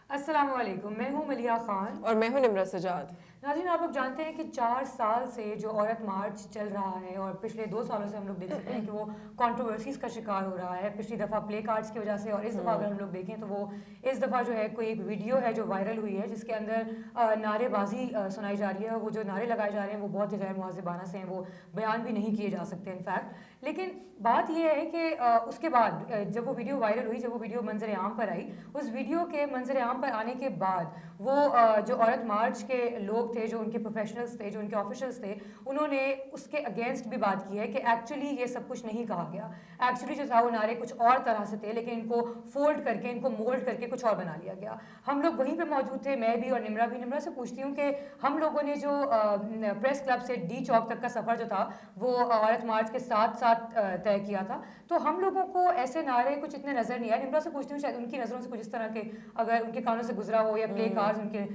السلام علیکم، میں ہوں ملیحہ خان اور میں ہوں نمرہ سجاد۔ ناظرین، آپ لوگ جانتے ہیں کہ 4 سال سے جو عورت مارچ چل رہا ہے اور پچھلے 2 سالوں سے ہم لوگ دیکھ سکتے ہیں کہ وہ کنٹروورسیز کا شکار ہو رہا ہے، پچھلی دفعہ پلے کارڈز کی وجہ سے، اور اس دفعہ اگر ہم لوگ دیکھیں تو وہ اس دفعہ جو ہے کوئی ایک ویڈیو ہے جو وائرل ہوئی ہے جس کے اندر نعرے بازی سنائی جا رہی ہے۔ وہ جو نعرے لگائے جا رہے ہیں وہ بہت ہی غیر مہذبانہ سے ہیں، وہ بیان بھی نہیں کیے جا سکتے انفیکٹ۔ لیکن بات یہ ہے کہ اس کے بعد جب وہ ویڈیو وائرل ہوئی، جب وہ ویڈیو منظر عام پر آئی، اس ویڈیو کے منظر عام پر آنے کے بعد وہ جو عورت مارچ کے لوگ تھے، جو ان کے پروفیشنلز تھے، جو ان کے آفیشلز تھے، انہوں نے اس کے اگینسٹ بھی بات کی ہے کہ ایکچولی یہ سب کچھ نہیں کہا گیا، ایکچولی جو تھا وہ نعرے کچھ اور طرح سے تھے، لیکن ان کو فولڈ کر کے، ان کو مولڈ کر کے کچھ اور بنا لیا گیا۔ ہم لوگ وہیں پہ موجود تھے، میں بھی اور نمرہ بھی۔ نمرہ سے پوچھتی ہوں کہ ہم لوگوں نے جو پریس کلب سے ڈی چوک تک کا سفر جو تھا وہ عورت مارچ کے ساتھ ساتھ طے کیا تھا، تو ہم لوگوں کو ایسے نعرے کچھ اتنے نظر نہیں آئے۔ نمرہ سے پوچھتی ہوں شاید ان کی نظروں سے کچھ اس طرح کے اگر ان کے کانوں سے گزرا ہو یا پلے کارز ان کے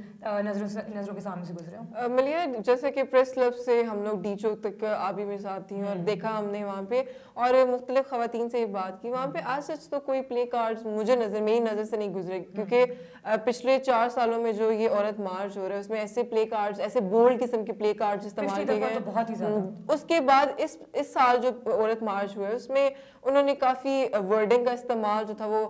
نظروں کے سامنے سے گزرے ہوں۔ ملیحہ، جیسے کہ پریس کلب سے ہم لوگ ڈی چوک تک آپ بھی میرے ساتھ تھیں اور دیکھا ہم نے وہاں پہ، اور مختلف خواتین سے بات کی وہاں پہ، آج سچ تو کوئی پلے کارڈز میری نظر سے نہیں گزرے، کیونکہ پچھلے 4 سالوں میں جو یہ عورت مارچ ہو رہا ہے اس میں ایسے پلے کارڈز، ایسے بولڈ قسم کے پلے کارڈز استعمال کیے گئے بہت ہی زیادہ۔ اس کے بعد اس سال جو عورت مارچ ہوا ہے اس میں انہوں نے کافی ورڈنگ کا استعمال جو تھا وہ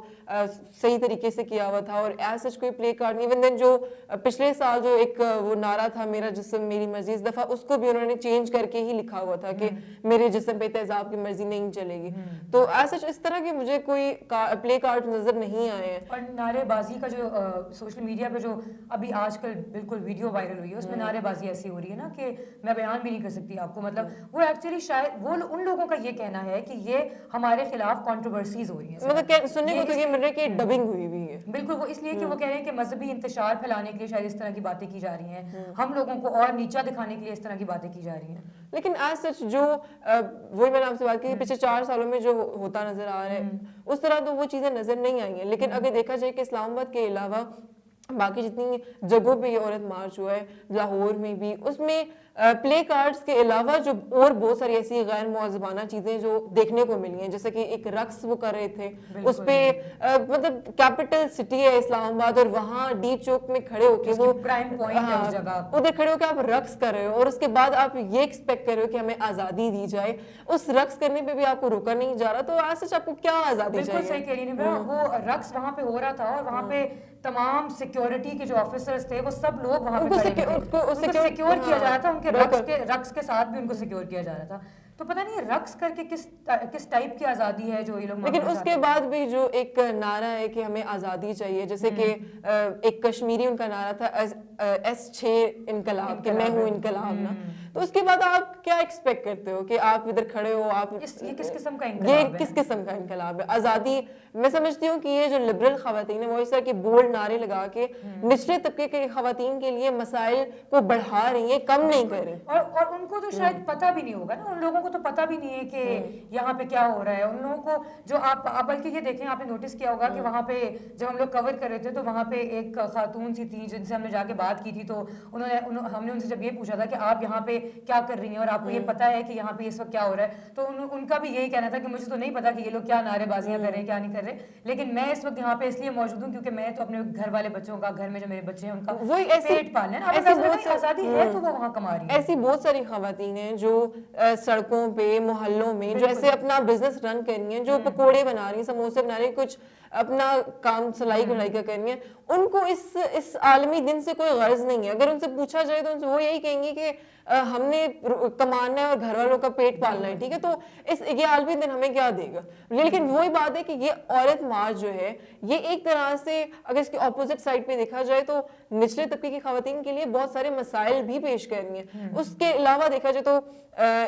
صحیح طریقے سے کیا ہوا تھا، اور ایز سچ کوئی پلے کارڈ نہیں۔ ایون دین جو پچھلے سال جو ایک وہ نعرہ تھا میرا جسم میری مرضی، اس دفعہ اس کو بھی انہوں نے چینج کر کے ہی لکھا ہوا تھا کہ میرے جسم پہ تیزاب کی مرضی نہیں چلے گی۔ تو ایز سچ اس طرح کے مجھے کوئی پلے کارڈ نظر نہیں آئے ہیں۔ اور نعرے بازی کا جو سوشل میڈیا پہ جو ابھی آج کل بالکل ویڈیو وائرل ہوئی ہے اس میں نعرے بازی ایسی ہو رہی ہے نا کہ میں بیان بھی نہیں کر سکتی آپ کو، مطلب وہ ایکچولی شاید وہ ان لوگوں کا یہ کہنا ہے کہ یہ ہمارے خلاف کنٹروورسیز ہو رہی ہیں، مطلب سننے کو تو یہ مل رہا ہے کہ ڈبنگ ہوئی ہوئی ہے۔ بالکل، وہ اس لیے کہ وہ کہہ رہے ہیں کہ مذہبی انتشار پھیلانے کے لیے شاید اس طرح کی باتیں کی جا رہی ہیں، ہم لوگوں کو اور نیچا دکھانے کے لیے اس طرح کی باتیں کی جا رہی ہیں۔ لیکن ایز سچ جو وہی میں نے آپ سے بات کی کہ پچھلے 4 سالوں میں جو ہوتا نظر آ رہا ہے اس طرح تو وہ چیزیں نظر نہیں آئی ہیں۔ لیکن اگر دیکھا جائے کہ اسلام آباد کے علاوہ باقی جتنی جگہوں پہ یہ عورت مارچ ہوا ہے، لاہور میں بھی، اس میں پلے کارڈز کے علاوہ جو اور بہت ساری ایسی غیر معذبانہ چیزیں جو دیکھنے کو ملی ہیں، جیسے کہ ایک رقص وہ کر رہے تھے اس پہ، مطلب کیپٹل سٹی ہے اسلام آباد اور وہاں ڈی چوک میں کھڑے ہو کے وہ کرائم پوائنٹ ہے اس جگہ، ادھر کھڑے ہو کے آپ رقص کر رہے ہو اور اس کے بعد آپ یہ ایکسپیکٹ کر رہے ہو کہ ہمیں آزادی دی جائے، اس رقص کرنے پہ بھی آپ کو روکا نہیں جا رہا، تو ایسا آپ کو کیا آزادی چاہیے؟ بالکل صحیح کہہ رہی ہیں، وہ رقص وہاں پہ ہو رہا تھا اور وہاں پہ تمام سیکیورٹی کے جو آفیسرز تھے وہ سب لوگ وہاں پہ ان کو سیکیور کیا جا رہا تھا، ان کے رقص کے ساتھ بھی ان کو سیکیور کیا جا رہا تھا۔ تو پتہ نہیں رقص کر کے کس ٹائپ کی آزادی ہے جو یہ لوگ، لیکن اس کے بعد بھی جو ایک نعرہ ہے کہ ہمیں آزادی چاہیے، جیسے کہ ایک کشمیری ان کا نعرہ تھا S6 انقلاب، کہ میں ہوں انقلاب نا، تو اس کے بعد آپ کیا ایکسپیکٹ کرتے ہو کہ آپ ادھر کھڑے ہو، آپ یہ کس قسم کا انقلاب ہے؟ یہ کس قسم کا انقلاب ہے؟ آزادی، میں سمجھتی ہوں کہ یہ جو لبرل خواتین ہیں وہ اس طرح کے بولڈ نعرے لگا کے نچلے طبقے کے خواتین کے لیے مسائل کو بڑھا رہی ہیں، کم نہیں کر رہی، اور ان کو تو شاید پتہ بھی نہیں ہوگا نا، ان لوگوں کو تو پتہ بھی نہیں ہے کہ یہاں پہ کیا ہو رہا ہے۔ ان لوگوں کو جو آپ بلکہ یہ دیکھیں، آپ نے نوٹس کیا ہوگا کہ وہاں پہ جب ہم لوگ کور کر رہے تھے تو وہاں پہ ایک خاتون سی تھی جن سے ہم نے جا کے بات کی تھی، تو ہم نے ان سے جب یہ پوچھا تھا کہ آپ یہاں پہ کیا کر رہی ہیں اور آپ کو یہ پتہ ہے کہ یہاں پہ اس وقت کیا ہو رہا ہے، تو ان کا بھی یہی کہنا تھا کہ مجھے تو نہیں پتا کہ یہ لوگ کیا نعرے بازیاں کر رہے ہیں کیا نہیں کر رہے، لیکن میں اس وقت یہاں پہ اس لیے موجود ہوں کیونکہ میں تو اپنے گھر والے بچوں کا، گھر میں جو میرے بچے ہیں ان کا پیٹ پالنا ہے، آزادی ہے تو وہ وہاں کما رہی ہیں۔ ایسی بہت ساری خواتین ہیں جو سڑکوں پہ، محلوں میں جو ایسے اپنا بزنس رن کر رہی ہیں، جو پکوڑے بنا رہی ہیں، سموسے بنا رہی ہیں، کچھ اپنا کام سلائی کڑھائی کا کر رہی ہیں، ان کو اس عالمی دن سے کوئی غرض نہیں ہے۔ اگر ان سے پوچھا جائے تو ان سے وہ یہی کہیں گی کہ ہم نے کمانا ہے اور گھر والوں کا پیٹ پالنا ہے، ٹھیک ہے، تو یہ عالمی دن ہمیں کیا دے گا؟ لیکن وہی بات ہے کہ یہ عورت مارچ جو ہے یہ ایک طرح سے اگر اس کے اپوزٹ سائڈ پہ دیکھا جائے تو نچلے طبقے کی خواتین کے لیے بہت سارے مسائل بھی پیش کر رہی ہیں۔ اس کے علاوہ دیکھا جائے تو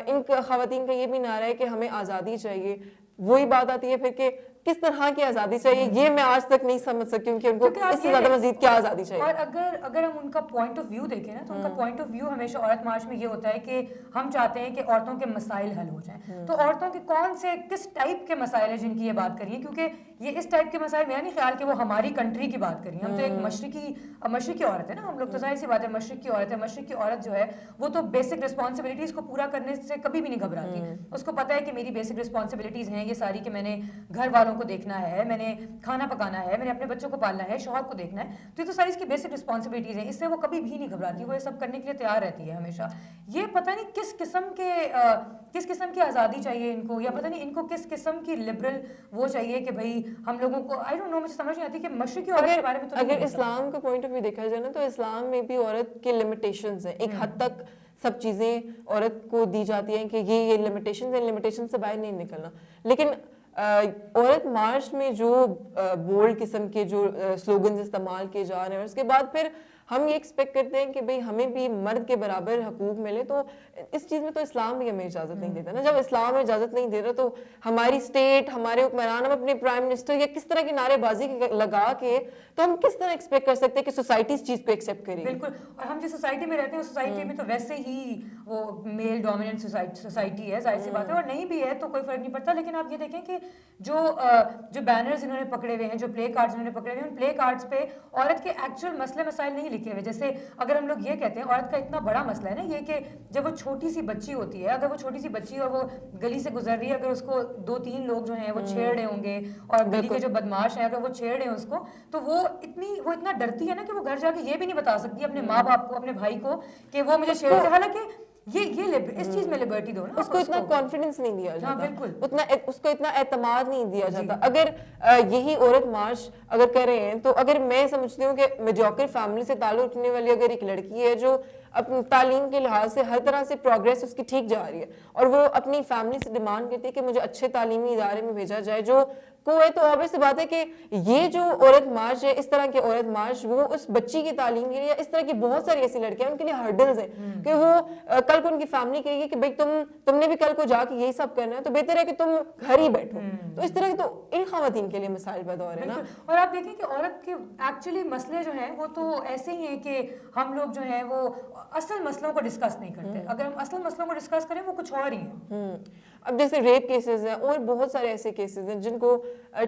ان خواتین کا یہ بھی نعرہ ہے کہ ہمیں آزادی چاہیے۔ وہی بات آتی ہے پھر کہ کس طرح کی آزادی چاہیے، یہ میں آج تک نہیں سمجھ سکتی ہوں کہ ان کو اس سے زیادہ مزید کیا آزادی چاہیے۔ اور اگر ہم ان کا پوائنٹ آف ویو دیکھیں نا تو ان کا پوائنٹ آف ویو ہمیشہ عورت مارچ میں یہ ہوتا ہے کہ ہم چاہتے ہیں کہ عورتوں کے مسائل حل ہو جائیں۔ تو عورتوں کے کون سے کس ٹائپ کے مسائل ہیں جن کی یہ بات کریے، کیونکہ یہ اس ٹائپ کے مسائل میرا نہیں خیال کہ وہ ہماری کنٹری کی بات کریں. ہم تو ایک مشرقی عورت ہے نا ہم لوگ, تو ظاہر سی بات ہے مشرق کی عورت ہے. مشرق کی عورت جو ہے وہ تو بیسک رسپانسبلٹیز کو پورا کرنے سے کبھی بھی نہیں گھبراتی. اس کو پتہ ہے کہ میری بیسک رسپانسبلٹیز ہیں یہ ساری, کہ میں نے گھر والوں کو دیکھنا ہے, میں نے کھانا پکانا ہے, میں نے اپنے بچوں کو پالنا ہے, شوہر کو دیکھنا ہے. تو یہ تو ساری اس کی بیسک رسپانسبلٹیز ہیں, اس سے وہ کبھی بھی نہیں گھبراتی, وہ یہ سب کرنے کے لیے تیار رہتی ہے ہمیشہ. یہ پتہ نہیں کس قسم کی آزادی چاہیے ان کو, یا پتہ نہیں ان کو کس قسم کی لبرل وہ چاہیے کہ بھائی ہم لوگوں کو, آئی ڈونٹ نو, مجھے سمجھ نہیں آتی کہ مشرقی عورت کے بارے میں. تو اگر اسلام کا پوائنٹ آف ویو دیکھا جائے نا تو اسلام میں بھی عورت کے لمیٹیشنز ہیں, ایک حد تک سب چیزیں عورت کو دی جاتی ہیں کہ یہ لمیٹیشنز ہیں, لمیٹیشن سے باہر نہیں نکلنا. لیکن عورت مارچ میں جو بولڈ قسم کے جو سلوگنز استعمال کیے جا رہے ہیں, اور اس کے بعد پھر ہم یہ ایکسپیکٹ کرتے ہیں کہ بھئی ہمیں بھی مرد کے برابر حقوق ملے, تو اس چیز میں تو اسلام بھی ہمیں اجازت نہیں دیتا نا. جب اسلام ہمیں اجازت نہیں دے رہا تو ہماری اسٹیٹ, ہمارے حکمران, ہم اپنے پرائم منسٹر یا کس طرح کی نعرے بازی لگا کے تو ہم کس طرح ایکسپیکٹ کر سکتے ہیں کہ سوسائٹی اس چیز کو ایکسیپٹ کرے گی. بالکل, اور ہم جس سوسائٹی میں رہتے ہیں اس سوسائٹی میں تو ویسے ہی وہ میل ڈومیننٹ سوسائٹی ہے, ظاہر سی بات ہے, اور نہیں بھی ہے تو کوئی فرق نہیں پڑتا. لیکن آپ یہ دیکھیں کہ جو بینرز انہوں نے پکڑے ہوئے ہیں, جو پلے کارڈز انہوں نے پکڑے ہوئے ہیں, ان پلے کارڈز پہ عورت کے ایکچوئل مسئلے مسائل نہیں لکھے ہوئے. جیسے اگر ہم لوگ یہ کہتے ہیں عورت کا اتنا بڑا مسئلہ ہے نا یہ کہ جب وہ چھوٹی سی بچی ہوتی ہے, اگر وہ چھوٹی سی بچی اور وہ گلی سے گزر رہی ہے, اگر اس کو 2-3 لوگ جو ہیں وہ چھیڑ رہے ہوں گے, اور گلی کے جو بدماش ہیں اگر وہ چھیڑ رہے ہیں اس کو, تو وہ اتنا ڈرتی ہے نا کہ وہ گھر جا کے یہ بھی نہیں بتا سکتی اپنے ماں باپ کو, اپنے بھائی کو کہ وہ مجھے چھیڑ رہے. حالانکہ یہ اس چیز میں لبرٹی دو نا, اس کو اتنا کانفیڈنس نہیں دیا جاتا, بالکل اس کو اتنا اعتماد نہیں دیا جاتا. اگر یہی عورت مارچ اگر کر رہے ہیں, تو اگر میں سمجھتی ہوں کہ میڈیوکر فیملی سے تعلق رکھنے والی اگر ایک لڑکی ہے جو اپنی تعلیم کے لحاظ سے ہر طرح سے پروگریس اس کی ٹھیک جا رہی ہے, اور وہ اپنی فیملی سے ڈیمانڈ کرتی ہے کہ مجھے اچھے تعلیمی ادارے میں بھیجا جائے جو کو ہے, تو obvious سی بات ہے کہ یہ جو عورت مارچ ہے, اس طرح کے عورت مارچ, وہ اس بچی کی تعلیم کے لیے, اس طرح کی بہت ساری ایسی لڑکیاں ان کے لیے ہرڈلز ہیں کہ وہ کل کو ان کی فیملی کہے گی کہ بھائی تم نے بھی کل کو جا کے یہی سب کرنا ہے, تو بہتر ہے کہ تم گھر ہی بیٹھو. تو اس طرح کے تو ان خواتین کے لیے مسائل پیدا ہو رہے ہیں نا. اور آپ دیکھیں کہ عورت کے ایکچولی مسئلے جو ہیں وہ تو ایسے ہی ہیں کہ ہم لوگ جو ہیں وہ اصل مسئلوں کو ڈسکس نہیں کرتے. اگر ہم اصل مسئلوں کو ڈسکس کریں وہ کچھ اور ہی ہیں. اب جیسے ریپ کیسز ہیں اور بہت سارے ایسے کیسز ہیں جن کو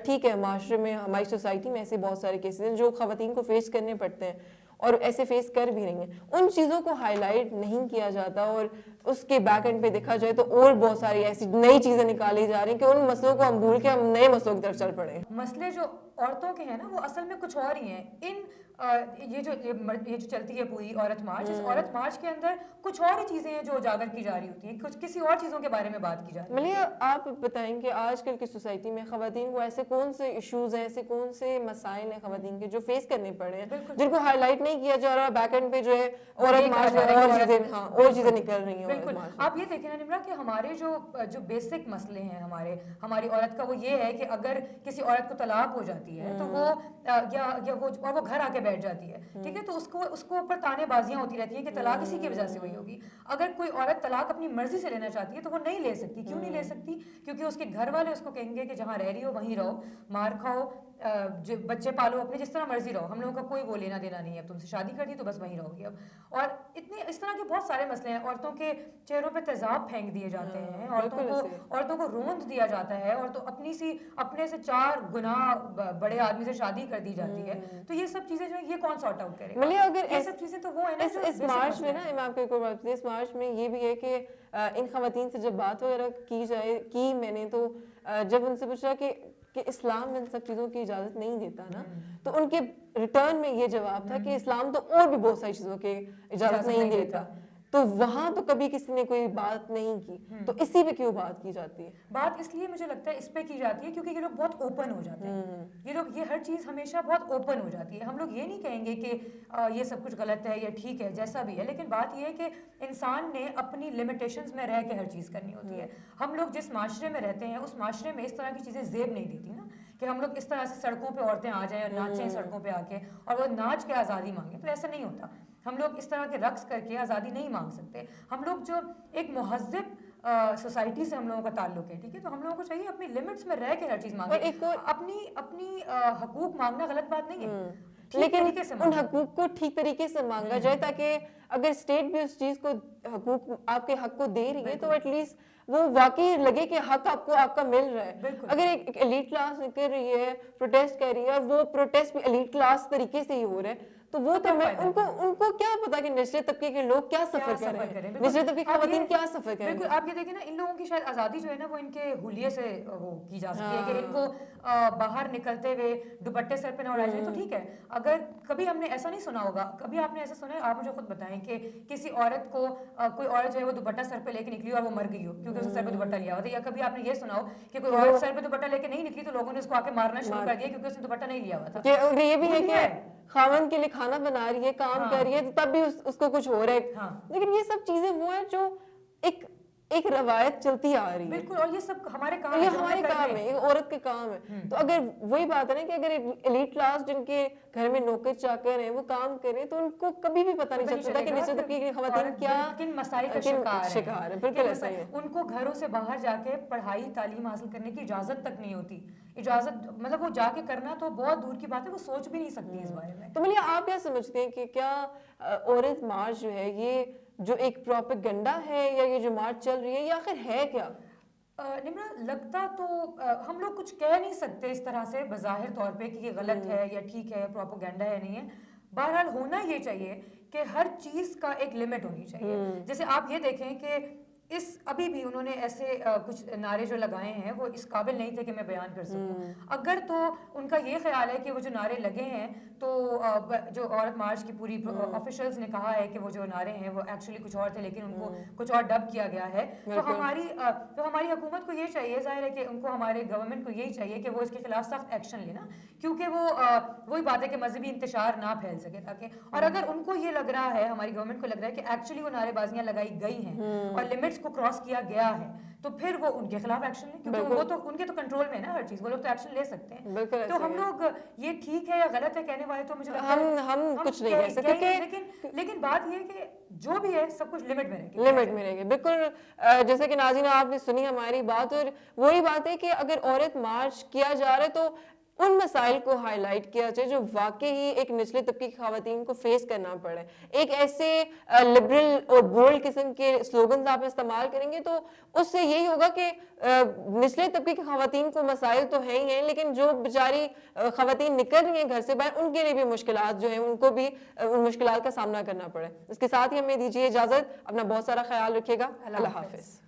ٹھیک ہے معاشرے میں, ہماری سوسائٹی میں ایسے بہت سارے کیسز ہیں جو خواتین کو فیس کرنے پڑتے ہیں, اور ایسے فیس کر بھی رہی ہیں. ان چیزوں کو ہائی لائٹ نہیں کیا جاتا, اور اس کے بیک اینڈ پہ دیکھا جائے تو اور بہت ساری ایسی نئی چیزیں نکالی جا رہی ہیں کہ ان مسئلوں کو ہم بھول کے ہم نئے مسئلوں کی طرف چل پڑے. مسئلے جو عورتوں کے ہیں نا وہ اصل میں کچھ اور ہی ہیں. یہ جو چلتی ہے پوری عورت مارچ, اس عورت مارچ کے اندر کچھ اور ہی چیزیں ہیں جو اجاگر کی جا رہی ہوتی ہیں, کچھ کسی اور چیزوں کے بارے میں بات کی جا رہی ہے. ملیحہ, آپ بتائیں کہ آج کل کی سوسائٹی میں خواتین کو ایسے کون سے ایشوز ہیں, ایسے کون سے مسائل ہیں خواتین کے جو فیس کرنے پڑے ہیں, جن کو ہائی لائٹ نہیں کیا جا رہا, بیک اینڈ پہ جو ہے عورت مارچ اور چیزیں نکل رہی ہیں. بالکل, آپ یہ دیکھیں نا نمرا کہ ہمارے جو بیسک مسئلے ہیں ہماری عورت کا, وہ یہ ہے کہ اگر کسی عورت کو طلاق ہو جاتی ہے تو وہ یا وہ گھر آ کے بیٹھ جاتی ہے, ٹھیک ہے, تو اس کو اوپر تانے بازیاں ہوتی رہتی ہیں کہ طلاق اسی کی وجہ سے ہوئی ہوگی. اگر کوئی عورت طلاق اپنی مرضی سے لینا چاہتی ہے تو وہ نہیں لے سکتی. کیوں نہیں لے سکتی؟ کیونکہ اس کے گھر والے اس کو کہیں گے کہ جہاں رہ رہی ہو وہیں رہو, مار کھاؤ, بچے پالو اپنے, جس طرح مرضی رہو, ہم لوگوں کا کوئی وہ لینا دینا نہیں ہے, اب تم سے شادی کر دی تو بس وہیں رہو گی اب. اور اس طرح کے بہت سارے مسئلے ہیں. عورتوں کے چہروں پہ تیزاب پھینک دیے جاتے ہیں, عورتوں کو روند دیا جاتا ہے, اور تو اپنے سے 4 گنا بڑے آدمی سے شادی کر دی جاتی ہے. تو یہ سب چیزیں جو ہے یہ کون سارٹ آؤٹ کرے گا؟ اگر یہ سب چیزیں تو وہ ہے نا اس مارچ میں نا, میں آپ کو ایک اور بات بتاتی, اس مارچ میں یہ بھی ہے کہ ان خواتین سے جب بات وغیرہ کی میں نے, تو جب ان سے پوچھا کہ اسلام ان سب چیزوں کی اجازت نہیں دیتا نا, تو ان کے ریٹرن میں یہ جواب تھا کہ اسلام تو اور بھی بہت ساری چیزوں کی اجازت نہیں دیتا. تو وہاں تو کبھی کسی نے کوئی بات نہیں کی, تو اسی پہ کیوں بات کی جاتی ہے؟ بات اس لیے مجھے لگتا ہے اس پہ کی جاتی ہے کیونکہ یہ لوگ بہت اوپن ہو جاتے ہیں. یہ ہر چیز ہمیشہ بہت اوپن ہو جاتی ہے. ہم لوگ یہ نہیں کہیں گے کہ یہ سب کچھ غلط ہے یا ٹھیک ہے جیسا بھی ہے, لیکن بات یہ ہے کہ انسان نے اپنی لمیٹیشنز میں رہ کے ہر چیز کرنی ہوتی ہے. ہم لوگ جس معاشرے میں رہتے ہیں اس معاشرے میں اس طرح کی چیزیں زیب نہیں دیتی نا, کہ ہم لوگ اس طرح سے سڑکوں پہ عورتیں آ جائیں اور ناچیں سڑکوں پہ آ کے, اور وہ ناچ کے آزادی مانگیں, تو ایسا نہیں ہوتا. ہم لوگ اس طرح کے رقص کر کے آزادی نہیں مانگ سکتے. ہم لوگ جو ایک مہذب سوسائٹی سے ہم لوگوں کا تعلق ہے, ٹھیک ہے, تو ہم لوگوں کو چاہیے اپنی لمٹس میں رہ کے ہر چیز مانگیں. اپنی حقوق مانگنا غلط بات نہیں ہے, لیکن ان حقوق کو ٹھیک طریقے سے مانگا جائے تاکہ اگر اسٹیٹ بھی اس چیز کو حقوق آپ کے حق کو دے رہی ہے تو ایٹ لیسٹ وہ واقعی لگے کہ حق آپ کو آپ کا مل رہا ہے. اگر ایک ایلیٹ کلاس نکل رہی ہے پروٹیسٹ کر رہی ہے اور وہ پروٹیسٹ بھی ایلیٹ کلاس طریقے سے ہی ہو رہا ہے تو وہ تو ان کو کیا پتا کہ نچلے طبقے کے لوگ کیا سفر کر رہے ہیں, نچلے طبقے کی خواتین کیا سفر کر رہی ہیں. بالکل آپ یہ دیکھیں نا, ان لوگوں کی شاید آزادی جو ہے نا وہ ان کے حلیے سے وہ کی جا سکتی ہے کہ ان کو باہر نکلتے ہوئے دوپٹے سر پہ نہ اڑائے جائیں تو ٹھیک ہے. اگر کبھی ہم نے ایسا نہیں سنا ہوگا, کبھی آپ نے ایسا سنا ہے, آپ مجھے خود بتائیں کہ کسی عورت کو کوئی عورت جو ہے وہ دوپٹہ سر پہ لے کے نکلی اور وہ مر گئی ہو کیونکہ اس نے سر پہ دوپٹہ لیا ہوا تھا, یا کبھی آپ نے یہ سنا ہو کہ کوئی عورت سر پہ دوپٹہ لے کے نہیں نکلی تو لوگوں نے اس کو آ کے مارنا شروع کر دیا کیونکہ اس نے دوپٹہ نہیں لیا ہوا تھا. یہ بھی ہے کہ خاوند کے لیے کھانا بنا رہی ہے, کام کر رہی ہے, تب بھی اس کو کچھ ہو رہا ہے. لیکن یہ سب چیزیں وہ ہیں جو ایک روایت چلتی آ رہی ہے. بالکل, اور یہ سب ہمارے کام ہے, یہ ہمارے کام ہے, عورت کے کام ہے. تو اگر وہی بات ہے نا کہ اگر ایلیٹ کلاس جن کے گھر میں نوکر چاکر ہیں وہ کام کریں تو ان کو کبھی بھی پتہ نہیں چل سکتا کہ نچلے طبقے کی خواتین کیا کن مسائل کا شکار ہے. بالکل ایسا ہی ہے. ان کو گھروں سے باہر جا کے پڑھائی تعلیم حاصل کرنے کی اجازت تک نہیں ہوتی. اجازت مطلب وہ جا کے کرنا تو بہت دور کی بات ہے, وہ سوچ بھی نہیں سکتی اس بارے میں. تو ملیہ آپ کیا سمجھتے ہیں کہ کیا عورت مارچ جو ہے یہ جو ایک پروپیگنڈا ہے یا یہ جو مارچ چل رہی ہے یہ آخر ہے کیا؟ نمرا لگتا تو ہم لوگ کچھ کہہ نہیں سکتے اس طرح سے بظاہر طور پہ کہ یہ غلط ہے یا ٹھیک ہے, پروپیگنڈا ہے نہیں ہے. بہرحال ہونا یہ چاہیے کہ ہر چیز کا ایک لمٹ ہونی چاہیے. جیسے آپ یہ دیکھیں کہ ابھی بھی انہوں نے ایسے کچھ نعرے جو لگائے ہیں وہ اس قابل نہیں تھے کہ میں بیان کر سکوں. اگر تو ان کا یہ خیال ہے کہ وہ جو نعرے لگے ہیں تو جو عورت مارچ کی پوری آفیشلز نے کہا ہے کہ وہ جو نعرے ہیں وہ ایکچولی کچھ اور تھے لیکن ان کو کچھ اور ڈب کیا گیا ہے, تو ہماری حکومت کو یہ چاہیے, ظاہر ہے کہ ان کو ہمارے گورنمنٹ کو یہی چاہیے کہ وہ اس کے خلاف سخت ایکشن لینا, کیونکہ وہی بات ہے کہ مذہبی انتشار نہ پھیل سکے تاکہ. اور اگر ان کو یہ لگ رہا ہے, ہماری گورنمنٹ کو لگ رہا ہے کہ ایکچولی وہ نعرے بازیاں لگائی گئی ہیں اور لمٹس کو کراس کیا گیا ہے, تو پھر وہ ان کے خلاف ایکشن لیں, کیونکہ وہ تو ان کے تو کنٹرول میں ہے نا ہر چیز, وہ لوگ تو ایکشن لے سکتے ہیں. تو ہم لوگ یہ ٹھیک ہے یا غلط ہے کہنے والے تو مجھے لگتا ہے ہم کچھ نہیں کہہ سکتے, لیکن بات یہ ہے کہ جو بھی ہے سب کچھ لمٹ میں رہے گی. بالکل جیسے کہ ناظرین آپ نے سنی ہماری بات, اور وہی بات ہے کہ اگر عورت مارچ کیا جا رہا ہے تو ان مسائل کو ہائی لائٹ کیا جائے جو واقعی ایک نچلے طبقے کی خواتین کو فیس کرنا پڑے. ایک ایسے لبرل اور بولڈ قسم کے سلوگنز آپ استعمال کریں گے تو اس سے یہی ہوگا کہ نچلے طبقے کی خواتین کو مسائل تو ہیں ہی ہیں, لیکن جو بیچاری خواتین نکل رہی ہیں گھر سے باہر ان کے لیے بھی مشکلات جو ہیں ان کو بھی ان مشکلات کا سامنا کرنا پڑے. اس کے ساتھ ہی ہمیں دیجیے اجازت, اپنا بہت سارا خیال رکھیے گا. اللہ حافظ.